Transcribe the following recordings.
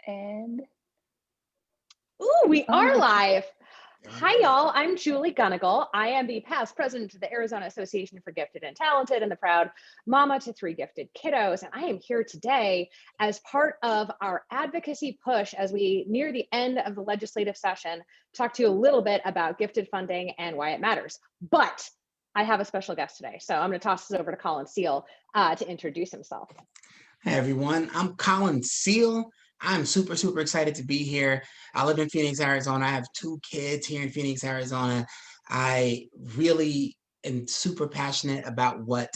And ooh, we are live. Hi, y'all. I'm Julie Gunnigle. I am the past president of the Arizona Association for Gifted and Talented and the proud mama to 3 gifted kiddos. And I am here today as part of our advocacy push as we near the end of the legislative session, talk to you a little bit about gifted funding and why it matters. But I have a special guest today. So I'm going to toss this over to Colin Seale to introduce himself. Hey everyone, I'm Colin Seale. I'm super excited to be here. I live in Phoenix, Arizona. I have 2 kids here in Phoenix, Arizona. I really am super passionate about what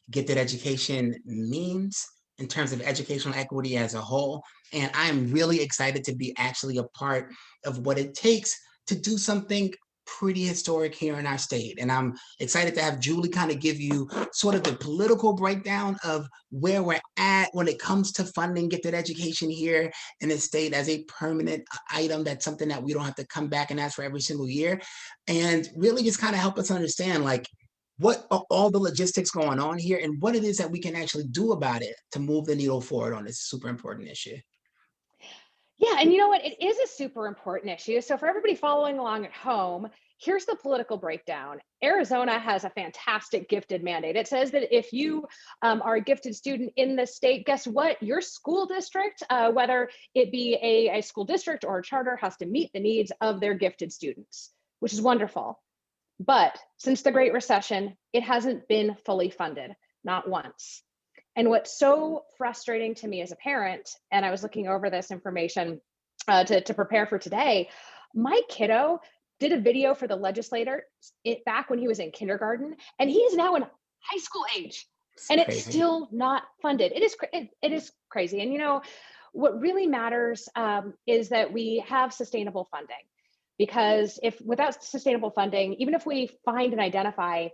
gifted education means in terms of educational equity as a whole. And I'm really excited to be actually a part of what it takes to do something pretty historic here in our state. And I'm excited to have Julie kind of give you sort of the political breakdown of where we're at when it comes to funding gifted education here in the state as a permanent item. That's something that we don't have to come back and ask for every single year, and really just kind of help us understand like what are all the logistics going on here and what it is that we can actually do about it to move the needle forward on this super important issue. Yeah, and you know what? It is a super important issue. So for everybody following along at home, here's the political breakdown. Arizona has a fantastic gifted mandate. It says that if you are a gifted student in the state, guess what? Your school district, whether it be a school district or a charter, has to meet the needs of their gifted students, which is wonderful. But since the Great Recession, it hasn't been fully funded, not once. And what's so frustrating to me as a parent, and I was looking over this information to prepare for today, my kiddo did a video for the legislator back when he was in kindergarten, and he is now in high school age, and it's still not funded. It is crazy. And you know, what really matters is that we have sustainable funding, because if without sustainable funding, even if we find and identify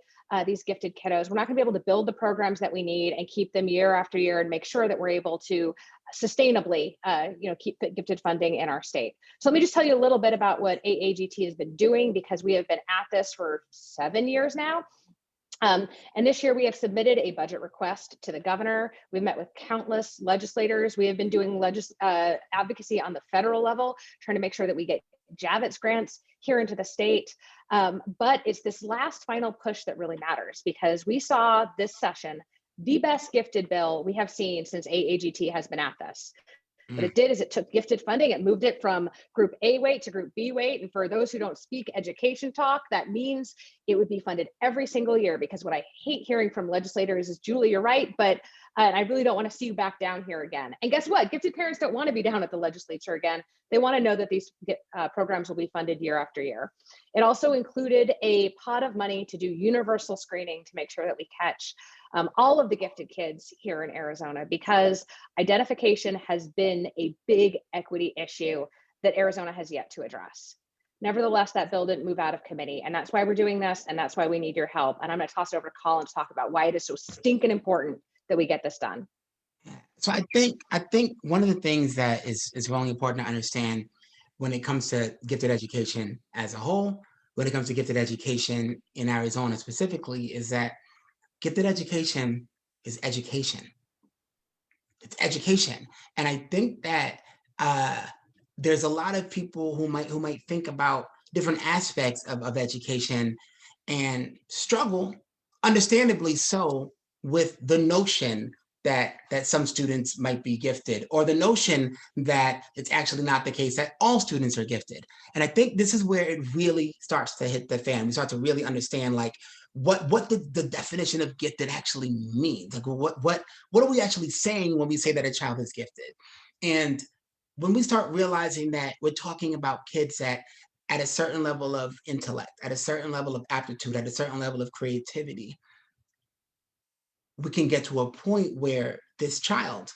these gifted kiddos, we're not going to be able to build the programs that we need and keep them year after year and make sure that we're able to sustainably keep the gifted funding in our state. So let me just tell you a little bit about what AAGT has been doing, because we have been at this for 7 years now. And this year we have submitted a budget request to the governor. We've met with countless legislators. We have been doing advocacy on the federal level, trying to make sure that we get Javits grants here into the state. But it's this last final push that really matters, because we saw this session the best gifted bill we have seen since AAGT has been at this. What it did is it took gifted funding, it moved it from group A weight to group B weight. And for those who don't speak education talk, that means it would be funded every single year. Because what I hate hearing from legislators is, Julie, you're right, but I really don't want to see you back down here again. And guess what? Gifted parents don't want to be down at the legislature again. They want to know that these programs will be funded year after year. It also included a pot of money to do universal screening to make sure that we catch all of the gifted kids here in Arizona, because identification has been a big equity issue that Arizona has yet to address. Nevertheless, that bill didn't move out of committee, and that's why we're doing this, and that's why we need your help. And I'm going to toss it over to Colin to talk about why it is so stinking important that we get this done. So I think one of the things that is really important to understand when it comes to gifted education as a whole, when it comes to gifted education in Arizona specifically, is that gifted education is education. It's education. And I think that there's a lot of people who might think about different aspects of education and struggle, understandably so, with the notion that some students might be gifted, or the notion that it's actually not the case that all students are gifted. And I think this is where it really starts to hit the fan. We start to really understand like what the definition of gifted actually means. Like what are we actually saying when we say that a child is gifted? And when we start realizing that we're talking about kids that at a certain level of intellect, at a certain level of aptitude, at a certain level of creativity, we can get to a point where this child,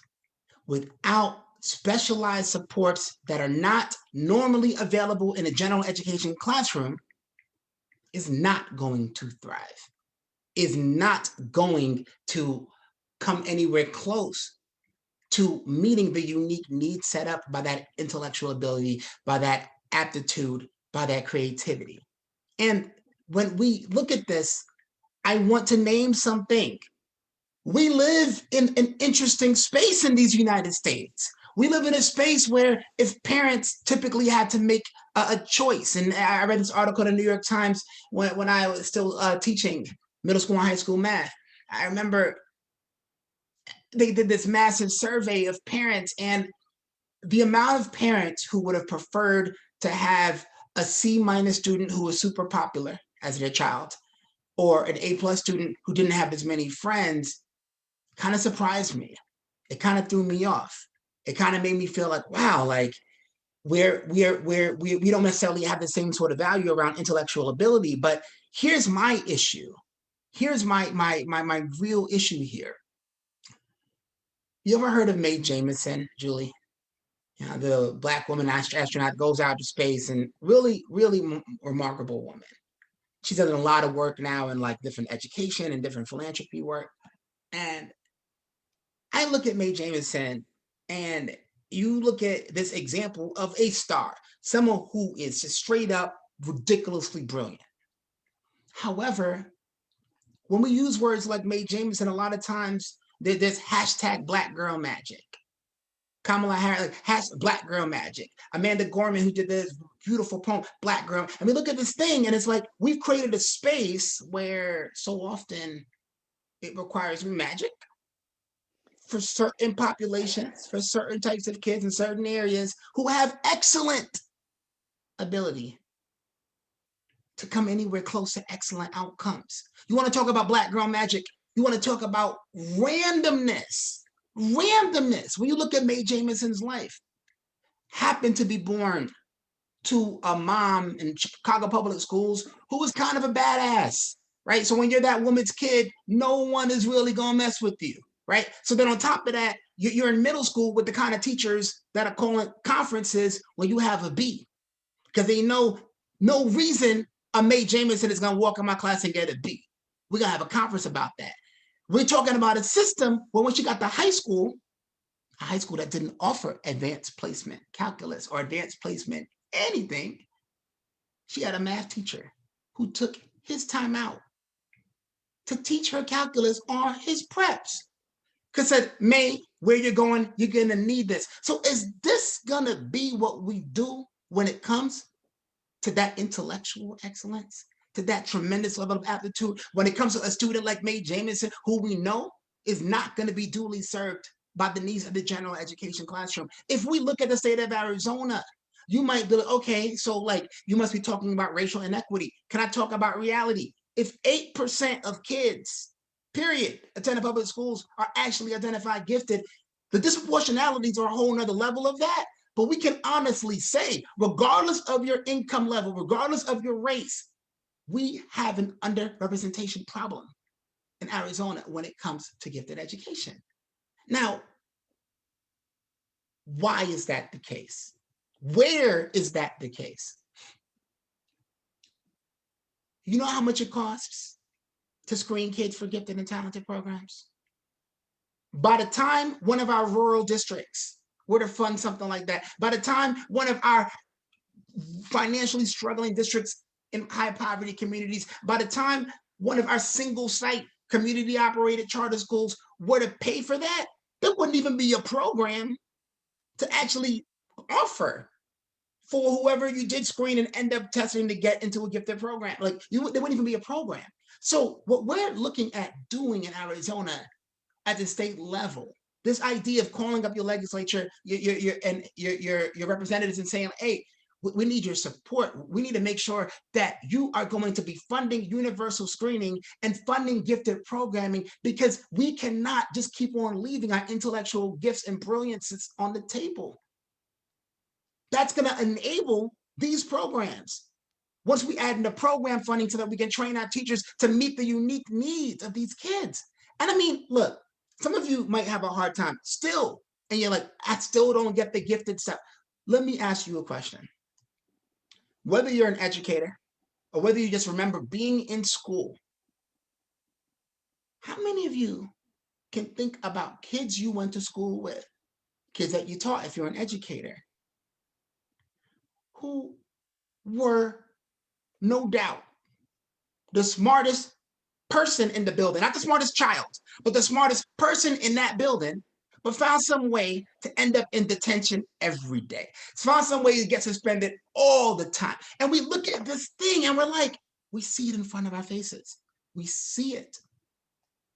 without specialized supports that are not normally available in a general education classroom, is not going to thrive, is not going to come anywhere close to meeting the unique needs set up by that intellectual ability, by that aptitude, by that creativity. And when we look at this, I want to name something. We live in an interesting space in these United States. We live in a space where if parents typically had to make a choice, and I read this article in the New York Times when I was still teaching middle school and high school math. I remember they did this massive survey of parents, and the amount of parents who would have preferred to have a C- student who was super popular as their child, or an A+ student who didn't have as many friends, kind of surprised me. It kind of threw me off. It kind of made me feel like, wow, like we don't necessarily have the same sort of value around intellectual ability. But here's my issue. Here's my real issue here. You ever heard of Mae Jemison, Julie? You know, the Black woman astronaut goes out to space, and really, really remarkable woman. She's done a lot of work now in like different education and different philanthropy work. And I look at Mae Jemison, and you look at this example of a star, someone who is just straight up ridiculously brilliant. However, when we use words like Mae Jemison, a lot of times there's hashtag Black girl magic. Kamala Harris, Black girl magic. Amanda Gorman, who did this beautiful poem, Black girl. And we look at this thing, and it's like we've created a space where so often it requires magic for certain populations, for certain types of kids in certain areas who have excellent ability to come anywhere close to excellent outcomes. You want to talk about Black girl magic? You want to talk about randomness. Randomness. When you look at Mae Jemison's life, happened to be born to a mom in Chicago public schools who was kind of a badass, right? So when you're that woman's kid, no one is really gonna mess with you, right? So then on top of that, you're in middle school with the kind of teachers that are calling conferences when you have a B, because they know no reason a Mae Jemison is gonna walk in my class and get a B. We're gonna have a conference about that. We're talking about a system where when she got to high school that didn't offer advanced placement calculus or advanced placement anything, she had a math teacher who took his time out to teach her calculus on his preps. Because said, Mae, where you're going, you're gonna need this. So is this gonna be what we do when it comes to that intellectual excellence, to that tremendous level of aptitude, when it comes to a student like Mae Jemison, who we know is not gonna be duly served by the needs of the general education classroom? If we look at the state of Arizona, you might be like, okay, so like you must be talking about racial inequity. Can I talk about reality? If 8% of kids, period, attending public schools are actually identified gifted, the disproportionalities are a whole nother level of that. But we can honestly say, regardless of your income level, regardless of your race, we have an underrepresentation problem in Arizona when it comes to gifted education. Now, why is that the case? Where is that the case? You know how much it costs to screen kids for gifted and talented programs? By the time one of our rural districts were to fund something like that, by the time one of our financially struggling districts in high poverty communities, by the time one of our single site community operated charter schools were to pay for that, there wouldn't even be a program to actually offer for whoever you did screen and end up testing to get into a gifted program. Like there wouldn't even be a program. So what we're looking at doing in Arizona at the state level, this idea of calling up your legislature, your representatives and saying, hey, we need your support. We need to make sure that you are going to be funding universal screening and funding gifted programming, because we cannot just keep on leaving our intellectual gifts and brilliances on the table. That's going to enable these programs. Once we add in the program funding so that we can train our teachers to meet the unique needs of these kids. And I mean, look, some of you might have a hard time still, and you're like, I still don't get the gifted stuff. Let me ask you a question. Whether you're an educator or whether you just remember being in school, how many of you can think about kids you went to school with, kids that you taught if you're an educator, who were no doubt the smartest person in the building, not the smartest child, but the smartest person in that building, but found some way to end up in detention every day. Found some way to get suspended all the time. And we look at this thing and we're like, we see it in front of our faces. We see it.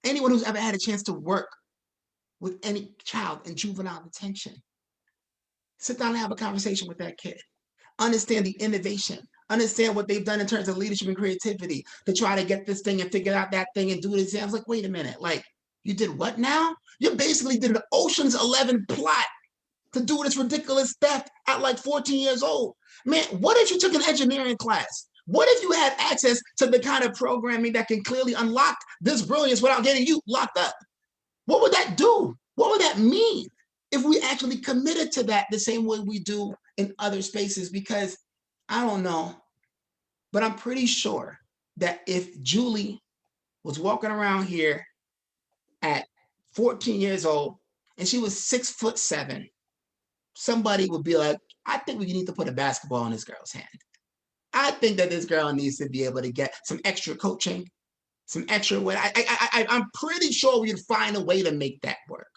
Anyone who's ever had a chance to work with any child in juvenile detention, sit down and have a conversation with that kid. Understand the innovation, understand what they've done in terms of leadership and creativity to try to get this thing and figure out that thing and do the exams. Like, wait a minute, like, you did what now? You basically did an Ocean's 11 plot to do this ridiculous theft at like 14 years old. Man, what if you took an engineering class? What if you had access to the kind of programming that can clearly unlock this brilliance without getting you locked up? What would that do? What would that mean if we actually committed to that the same way we do in other spaces? Because I don't know, but I'm pretty sure that if Julie was walking around here at 14 years old and she was 6'7", somebody would be like, I think we need to put a basketball in this girl's hand. I think that this girl needs to be able to get some extra coaching, some extra way. I'm pretty sure we'd find a way to make that work.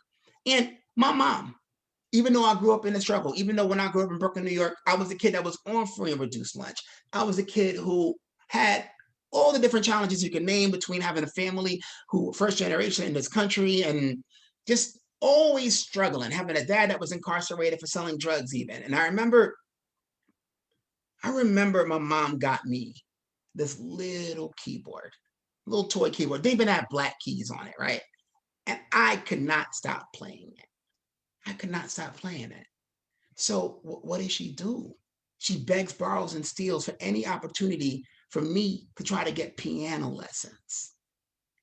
And my mom, even though I grew up in the struggle, even though when I grew up in Brooklyn, New York, I was a kid that was on free and reduced lunch. I was a kid who had all the different challenges you can name between having a family who first generation in this country and just always struggling, having a dad that was incarcerated for selling drugs even. And I remember my mom got me this little keyboard, little toy keyboard. They even had black keys on it, right? And I could not stop playing it. I could not stop playing it. So what does she do? She begs, borrows, and steals for any opportunity for me to try to get piano lessons.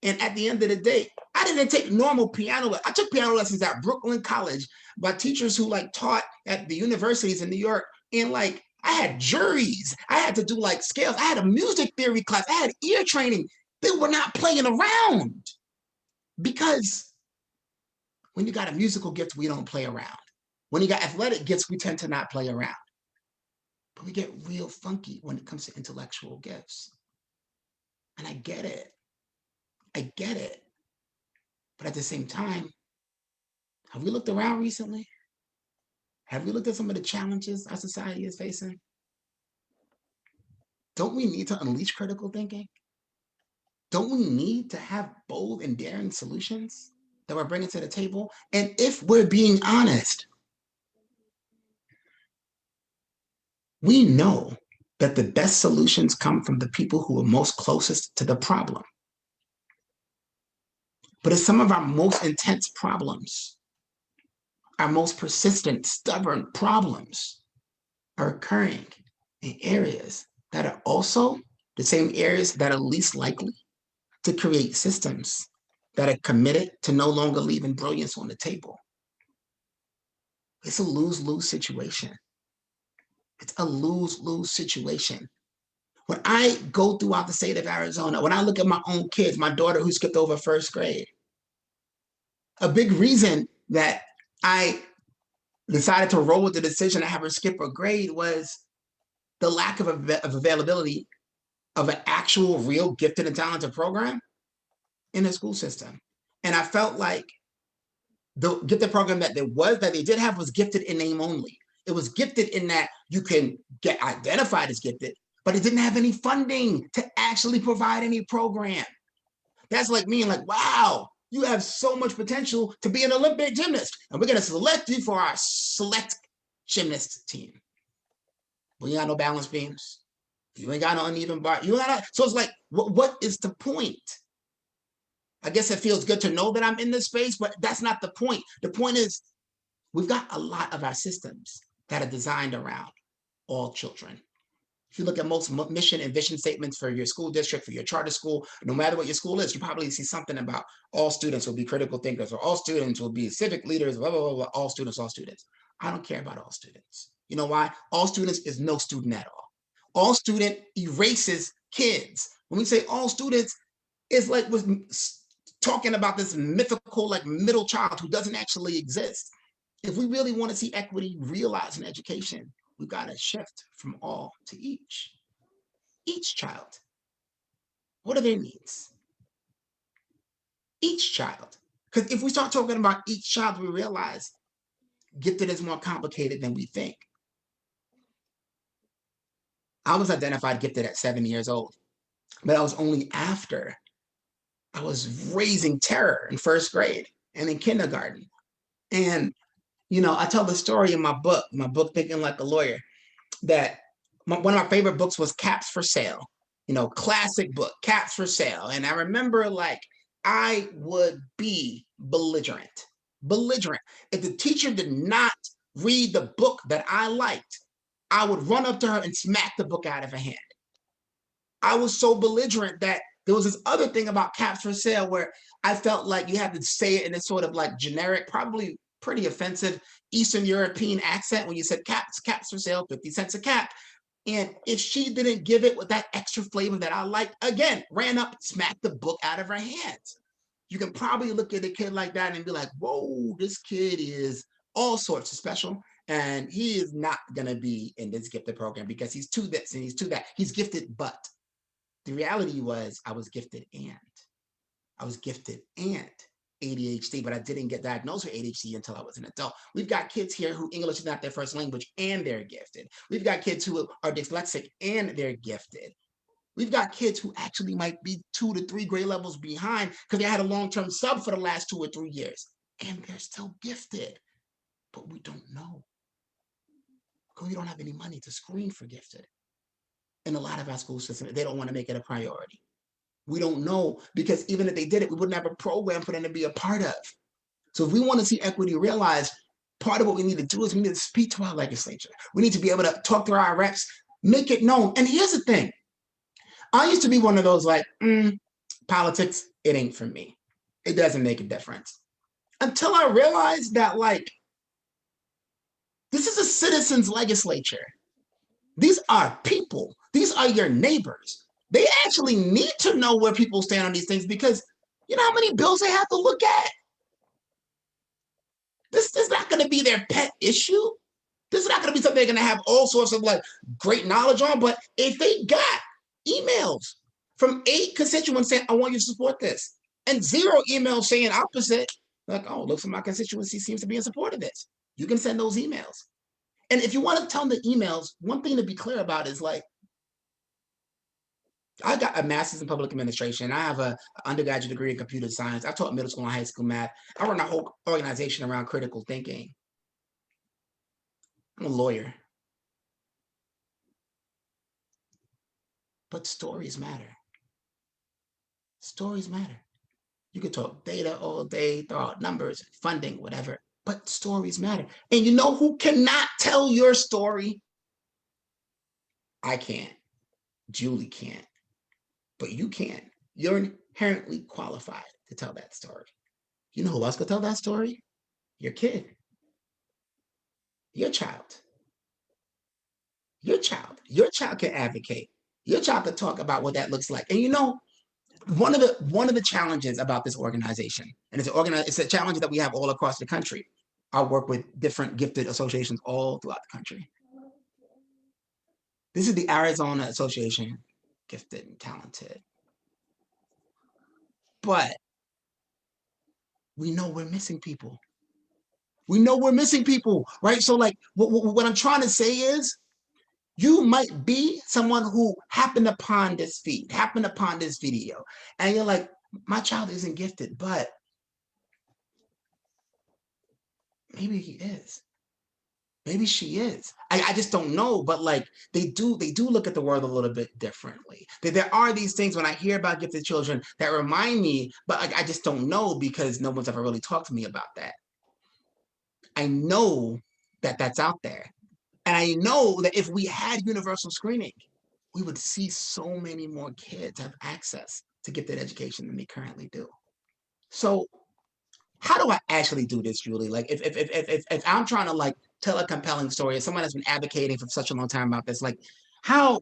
And at the end of the day, I didn't take normal piano. I took piano lessons at Brooklyn College by teachers who like taught at the universities in New York. And like, I had juries. I had to do like scales. I had a music theory class. I had ear training. They were not playing around because when you got a musical gift, we don't play around. When you got athletic gifts, we tend to not play around. But we get real funky when it comes to intellectual gifts. And I get it. I get it. But at the same time, have we looked around recently? Have we looked at some of the challenges our society is facing? Don't we need to unleash critical thinking? Don't we need to have bold and daring solutions that we're bringing to the table? And if we're being honest, we know that the best solutions come from the people who are most closest to the problem. But as some of our most intense problems, our most persistent, stubborn problems are occurring in areas that are also the same areas that are least likely to create systems that are committed to no longer leaving brilliance on the table. It's a lose-lose situation. It's a lose-lose situation. When I go throughout the state of Arizona, when I look at my own kids, my daughter who skipped over first grade, a big reason that I decided to roll with the decision to have her skip a grade was the lack of availability of an actual, real, gifted and talented program in the school system. And I felt like the gifted program that they did have was gifted in name only. It was gifted in that you can get identified as gifted, but it didn't have any funding to actually provide any program. That's like me and like, wow, you have so much potential to be an Olympic gymnast, and we're gonna select you for our select gymnast team. But you got no balance beams. You ain't got no uneven bar. So it's like, what is the point? I guess it feels good to know that I'm in this space, but that's not the point. The point is we've got a lot of our systems that are designed around all children. If you look at most mission and vision statements for your school district, for your charter school, no matter what your school is, you probably see something about all students will be critical thinkers, or all students will be civic leaders, blah, blah, blah, blah, all students, all students. I don't care about all students. You know why? All students is no student at all. All student erases kids. When we say all students, it's like we're talking about this mythical like middle child who doesn't actually exist. If we really want to see equity realized in education, we've got to shift from all to each. Each child. What are their needs? Each child. Because if we start talking about each child, we realize gifted is more complicated than we think. I was identified gifted at 7 years old, but I was only after I was raising terror in first grade and in kindergarten. And, I tell the story in my book, Thinking Like a Lawyer, that one of my favorite books was Caps for Sale, classic book, Caps for Sale. And I remember I would be belligerent. If the teacher did not read the book that I liked, I would run up to her and smack the book out of her hand. I was so belligerent that there was this other thing about Caps for Sale where I felt like you had to say it in this sort of generic, probably pretty offensive Eastern European accent when you said caps for sale, 50 cents a cap. And if she didn't give it with that extra flavor that I liked, again, ran up, smacked the book out of her hands. You can probably look at a kid like that and be like, whoa, this kid is all sorts of special. And he is not going to be in this gifted program because he's too this and he's too that. He's gifted, but the reality was I was gifted and ADHD, but I didn't get diagnosed with ADHD until I was an adult. We've got kids here who English is not their first language and they're gifted. We've got kids who are dyslexic and they're gifted. We've got kids who actually might be 2 to 3 grade levels behind because they had a long-term sub for the last 2 or 3 years and they're still gifted, but we don't know because we don't have any money to screen for gifted. In a lot of our school systems, they don't want to make it a priority. We don't know because even if they did it, we wouldn't have a program for them to be a part of. So if we want to see equity realized, part of what we need to do is we need to speak to our legislature. We need to be able to talk to our reps, make it known. And here's the thing. I used to be one of those politics, it ain't for me. It doesn't make a difference. Until I realized that this is a citizens' legislature. These are people. These are your neighbors. They actually need to know where people stand on these things because you know how many bills they have to look at? This is not going to be their pet issue. This is not going to be something they're going to have all sorts of great knowledge on. But if they got emails from 8 constituents saying, I want you to support this, and 0 emails saying opposite, oh, looks like my constituency seems to be in support of this. You can send those emails. And if you want to tell them the emails, one thing to be clear about is I got a master's in public administration. I have an undergraduate degree in computer science. I taught middle school and high school math. I run a whole organization around critical thinking. I'm a lawyer. But stories matter. Stories matter. You can talk data all day, throw out numbers, funding, whatever, but stories matter. And you know who cannot tell your story? I can't. Julie can't. But you can. You're inherently qualified to tell that story. You know who else could tell that story? Your kid. Your child. Your child. Your child can advocate. Your child could talk about what that looks like. And one of the challenges about this organization, and it's a challenge that we have all across the country. I work with different gifted associations all throughout the country. This is the Arizona Association, Gifted and Talented. But we know we're missing people. We know we're missing people, right? So what I'm trying to say is, you might be someone who happened upon this feed, happened upon this video, and you're like, my child isn't gifted, but maybe he is. Maybe she is. I just don't know, but they do look at the world a little bit differently. There are these things when I hear about gifted children that remind me, but I just don't know because no one's ever really talked to me about that. I know that that's out there. And I know that if we had universal screening, we would see so many more kids have access to gifted education than they currently do. So how do I actually do this, Julie? If I'm trying to tell a compelling story, as someone that's been advocating for such a long time about this, how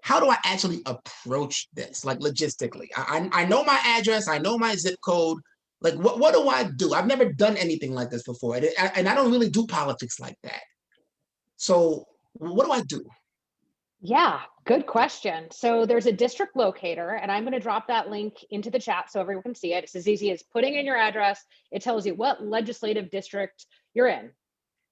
do I actually approach this, logistically? I know my address, I know my zip code. What do I do? I've never done anything like this before, and I don't really do politics like that. So what do I do? Yeah, good question. So there's a district locator, and I'm going to drop that link into the chat so everyone can see it. It's as easy as putting in your address. It tells you what legislative district you're in.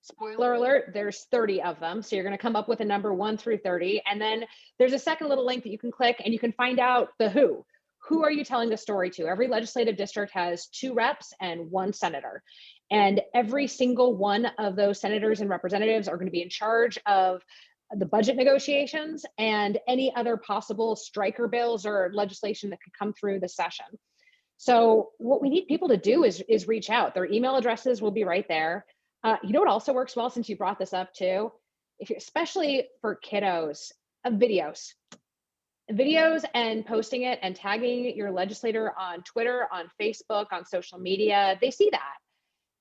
Spoiler alert, there's 30 of them. So you're going to come up with a number 1 through 30. And then there's a second little link that you can click and you can find out the who. Who are you telling the story to? Every legislative district has 2 reps and 1 senator. And every single one of those senators and representatives are going to be in charge of the budget negotiations and any other possible striker bills or legislation that could come through the session. So what we need people to do is reach out. Their email addresses will be right there. You know what also works well, since you brought this up too, if you're, especially for kiddos, videos and posting it and tagging your legislator on Twitter, on Facebook, on social media. They see that.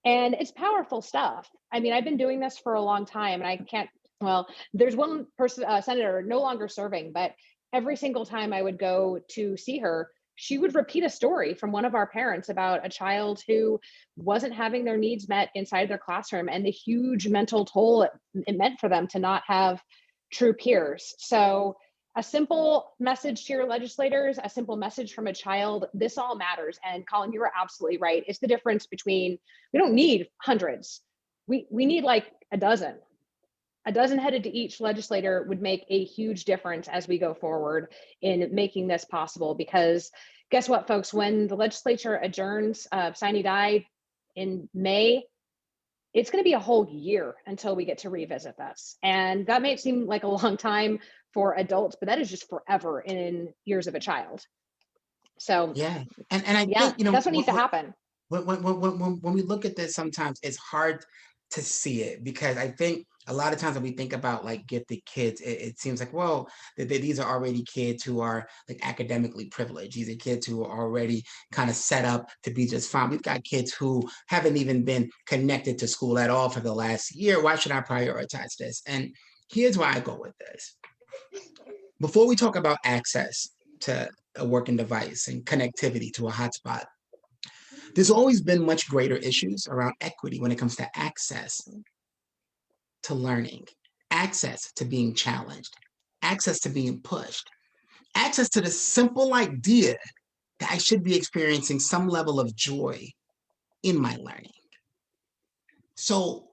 And it's powerful stuff. I mean, I've been doing this for a long time and I can't, well, there's one person, senator no longer serving, but every single time I would go to see her, she would repeat a story from one of our parents about a child who wasn't having their needs met inside their classroom and the huge mental toll it meant for them to not have true peers. So a simple message to your legislators, a simple message from a child, this all matters. And Colin, you are absolutely right. It's the difference between, we don't need hundreds. We need like a dozen headed to each legislator would make a huge difference as we go forward in making this possible. Because guess what, folks, when the legislature adjourns, sine die in May, it's going to be a whole year until we get to revisit this. And that may seem like a long time for adults, but that is just forever in years of a child. So Yeah, and I yeah, think, you know, that's what needs to happen. when we look at this, sometimes it's hard to see it, because I think a lot of times when we think about like gifted kids, it seems like, well, these are already kids who are like academically privileged. These are kids who are already kind of set up to be just fine. We've got kids who haven't even been connected to school at all for the last year. Why should I prioritize this? And here's why I go with this. Before we talk about access to a working device and connectivity to a hotspot, there's always been much greater issues around equity when it comes to access to learning, access to being challenged, access to being pushed, access to the simple idea that I should be experiencing some level of joy in my learning. So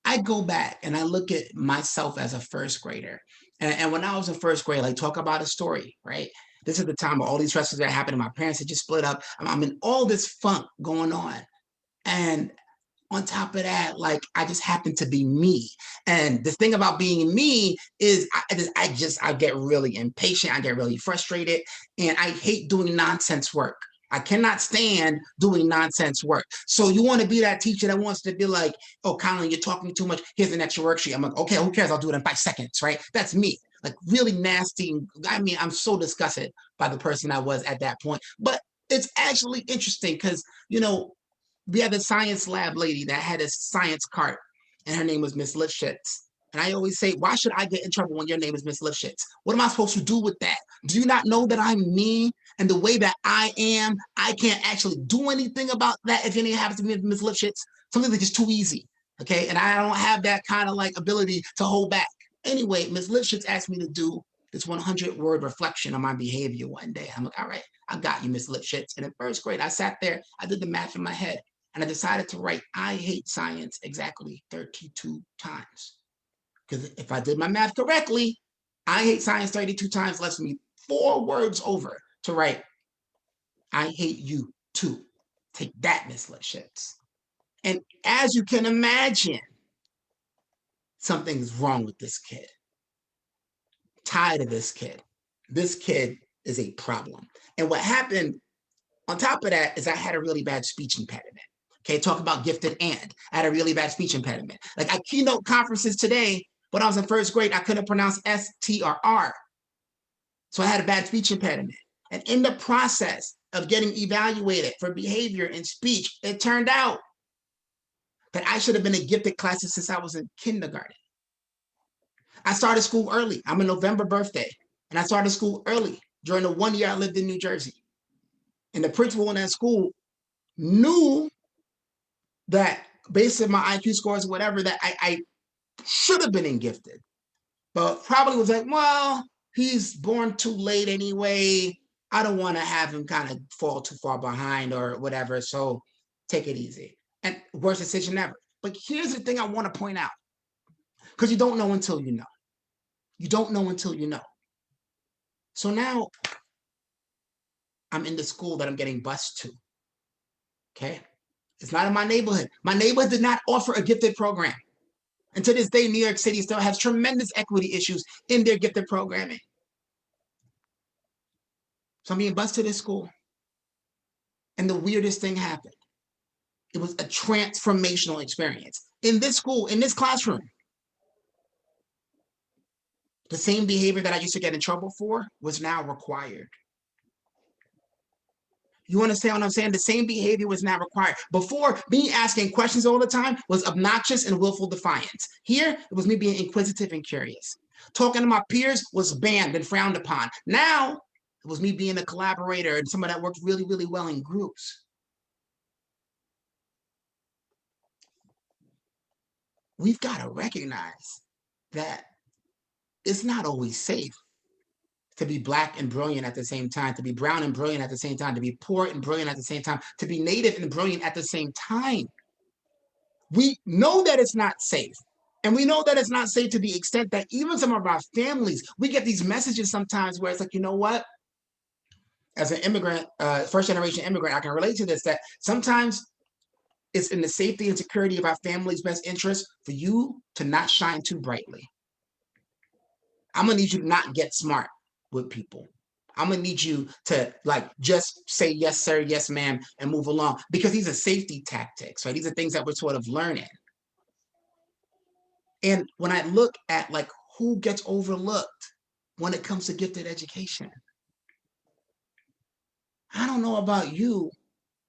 I go back and I look at myself as a first grader. And when I was in first grade, like, talk about a story, right? This is the time where all these stresses are happening. My parents had just split up. I'm in all this funk going on. And on top of that, like, I just happen to be me. And the thing about being me is I get really impatient. I get really frustrated. And I hate doing nonsense work. I cannot stand doing nonsense work. So you want to be that teacher that wants to be like, oh, Colin, you're talking too much. Here's an extra worksheet. I'm like, okay, who cares? I'll do it in 5 seconds, right? That's me. Like, really nasty. I mean, I'm so disgusted by the person I was at that point. But it's actually interesting because, you know, we had a science lab lady that had a science cart, and her name was Miss Lifshitz. And I always say, why should I get in trouble when your name is Miss Lifshitz? What am I supposed to do with that? Do you not know that I'm me? And the way that I am, I can't actually do anything about that if anything happens to me with Miss Lifshitz. Something that's just too easy, okay? And I don't have that kind of like ability to hold back. Anyway, Miss Lifshitz asked me to do this 100-word reflection on my behavior one day. I'm like, all right, I got you, Miss Lifshitz. And in first grade, I sat there, I did the math in my head, and I decided to write, I hate science, exactly 32 times. Because if I did my math correctly, I hate science 32 times left me 4 words over to write, I hate you too. Take that, Miss Lifshitz. And as you can imagine, something's wrong with this kid. Tired of this kid. This kid is a problem. And what happened on top of that is I had a really bad speech impediment. Okay, talk about gifted and. I had a really bad speech impediment. Like, I keynote conferences today, when I was in first grade, I couldn't pronounce S, T, or R. So I had a bad speech impediment. And in the process of getting evaluated for behavior and speech, it turned out that I should have been in gifted classes since I was in kindergarten. I started school early. I'm a November birthday. And I started school early during the 1 year I lived in New Jersey. And the principal in that school knew that based on my IQ scores or whatever, that I should have been in gifted. but probably was like, well, he's born too late anyway. I don't want to have him kind of fall too far behind or whatever. So take it easy. And worst decision ever. But here's the thing I want to point out, because you don't know until you know. You don't know until you know. So now I'm in the school that I'm getting bused to. Okay. It's not in my neighborhood. My neighborhood did not offer a gifted program. And to this day, New York City still has tremendous equity issues in their gifted programming. So I'm being bused to this school. And the weirdest thing happened. It was a transformational experience. In this school, in this classroom, the same behavior that I used to get in trouble for was now required. You understand what I'm saying? The same behavior was now required. Before, me asking questions all the time was obnoxious and willful defiance. Here, it was me being inquisitive and curious. Talking to my peers was banned and frowned upon. Now, it was me being a collaborator and someone that worked really, really well in groups. We've got to recognize that it's not always safe to be Black and brilliant at the same time, to be brown and brilliant at the same time, to be poor and brilliant at the same time, to be Native and brilliant at the same time. We know that it's not safe. And we know that it's not safe to the extent that even some of our families, we get these messages sometimes where it's like, you know what? As an immigrant, first generation immigrant, I can relate to this, that sometimes it's in the safety and security of our family's best interest for you to not shine too brightly. I'm gonna need you to not get smart with people. I'm gonna need you to like just say yes, sir, yes, ma'am, and move along, because these are safety tactics, right? These are things that we're sort of learning. And when I look at like who gets overlooked when it comes to gifted education, I don't know about you,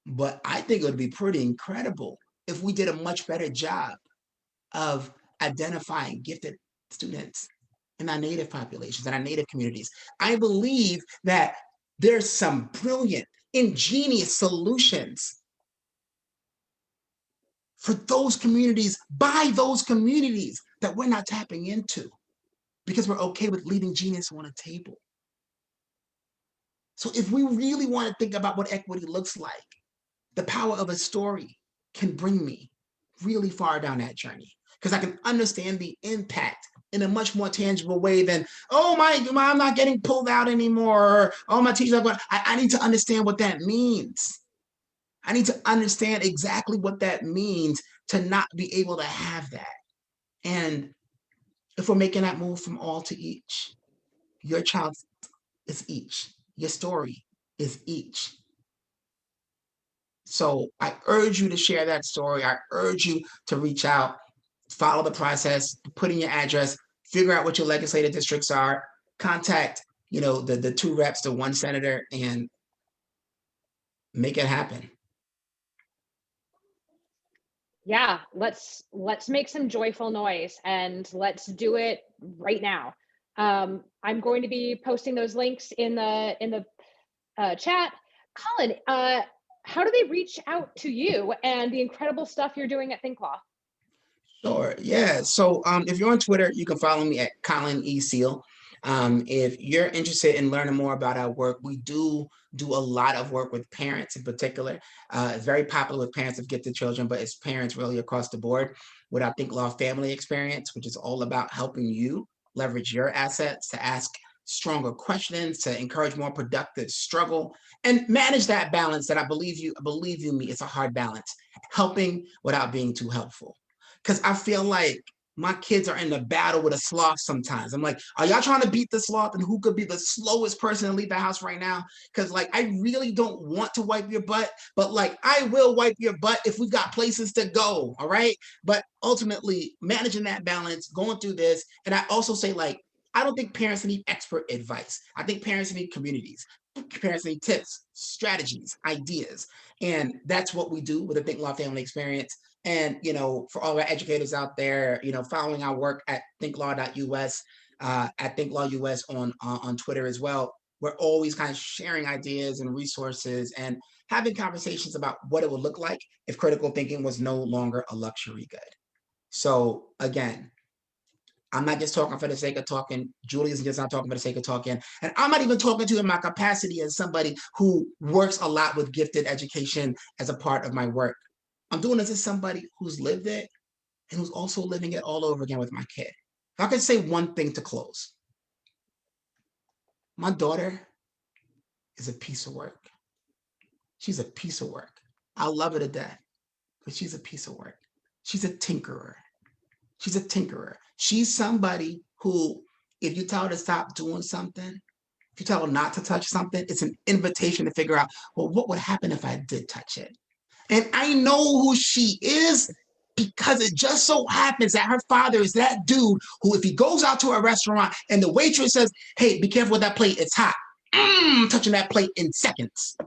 but I think it would be pretty incredible if we did a much better job of identifying gifted students in our Native populations, in our Native communities. I believe that there's some brilliant, ingenious solutions for those communities, by those communities, that we're not tapping into because we're okay with leaving genius on a table. So if we really want to think about what equity looks like, the power of a story can bring me really far down that journey, because I can understand the impact in a much more tangible way than, oh, I'm not getting pulled out anymore, or, oh, my teacher's not going. I need to understand what that means. I need to understand exactly what that means to not be able to have that. And if we're making that move from all to each, your child is each, your story is each. So I urge you to share that story. I urge you to reach out, follow the process, put in your address, figure out what your legislative districts are, contact, the 2 reps, the 1 senator, and make it happen. Yeah, let's make some joyful noise, and let's do it right now. I'm going to be posting those links in the chat. Colin, how do they reach out to you and the incredible stuff you're doing at thinkLaw? Sure. Yeah. So if you're on Twitter, you can follow me at Colin E. Seale. If you're interested in learning more about our work, we do a lot of work with parents in particular. It's very popular with parents of gifted children, but it's parents really across the board with our thinkLaw family experience, which is all about helping you leverage your assets to ask stronger questions, to encourage more productive struggle, and manage that balance that believe you me, it's a hard balance, helping without being too helpful. Because I feel like my kids are in the battle with a sloth sometimes. I'm like, are y'all trying to beat the sloth, and who could be the slowest person to leave the house right now? Because like, I really don't want to wipe your butt, but like, I will wipe your butt if we've got places to go, all right? But ultimately, managing that balance, going through this, and I also say like, I don't think parents need expert advice. I think parents need communities. Parents need tips, strategies, ideas. And that's what we do with the thinkLaw family experience. And, for all our educators out there, following our work at thinkLaw.us, at thinkLawUS on Twitter as well, we're always kind of sharing ideas and resources and having conversations about what it would look like if critical thinking was no longer a luxury good. So again, I'm not just talking for the sake of talking. Julie is just not talking for the sake of talking. And I'm not even talking to you in my capacity as somebody who works a lot with gifted education as a part of my work. I'm doing this as somebody who's lived it and who's also living it all over again with my kid. If I could say one thing to close, my daughter is a piece of work. She's a piece of work. I love her to death, but she's a piece of work. She's a tinkerer. She's a tinkerer. She's somebody who, if you tell her to stop doing something, if you tell her not to touch something, it's an invitation to figure out, well, what would happen if I did touch it? And I know who she is because it just so happens that her father is that dude who, if he goes out to a restaurant and the waitress says, hey, be careful with that plate, it's hot. Touching that plate in seconds.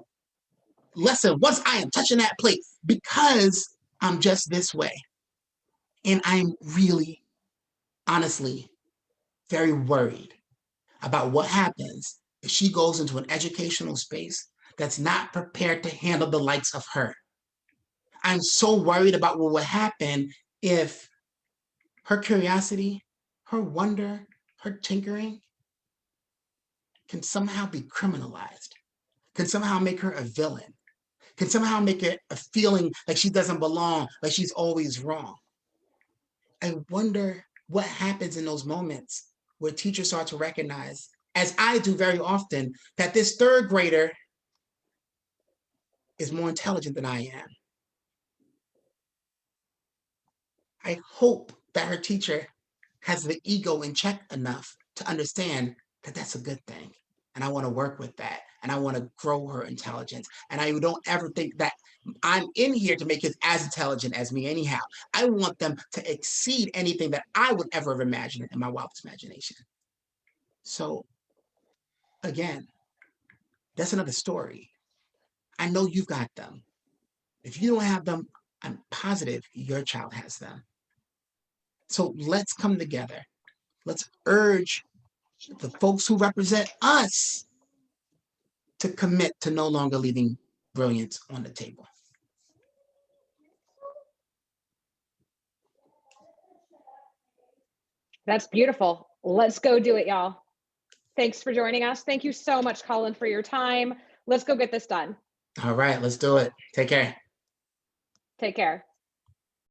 Listen, once I am touching that plate because I'm just this way. And I'm really, honestly, very worried about what happens if she goes into an educational space that's not prepared to handle the likes of her. I'm so worried about what will happen if her curiosity, her wonder, her tinkering can somehow be criminalized, can somehow make her a villain, can somehow make it a feeling like she doesn't belong, like she's always wrong. I wonder what happens in those moments where teachers start to recognize, as I do very often, that this third grader is more intelligent than I am. I hope that her teacher has the ego in check enough to understand that that's a good thing. And I want to work with that. And I want to grow her intelligence. And I don't ever think that I'm in here to make kids as intelligent as me anyhow. I want them to exceed anything that I would ever have imagined in my wildest imagination. So again, that's another story. I know you've got them. If you don't have them, I'm positive your child has them. So let's come together. Let's urge the folks who represent us to commit to no longer leaving brilliance on the table. That's beautiful. Let's go do it, y'all. Thanks for joining us. Thank you so much, Colin, for your time. Let's go get this done. All right, let's do it. Take care. Take care.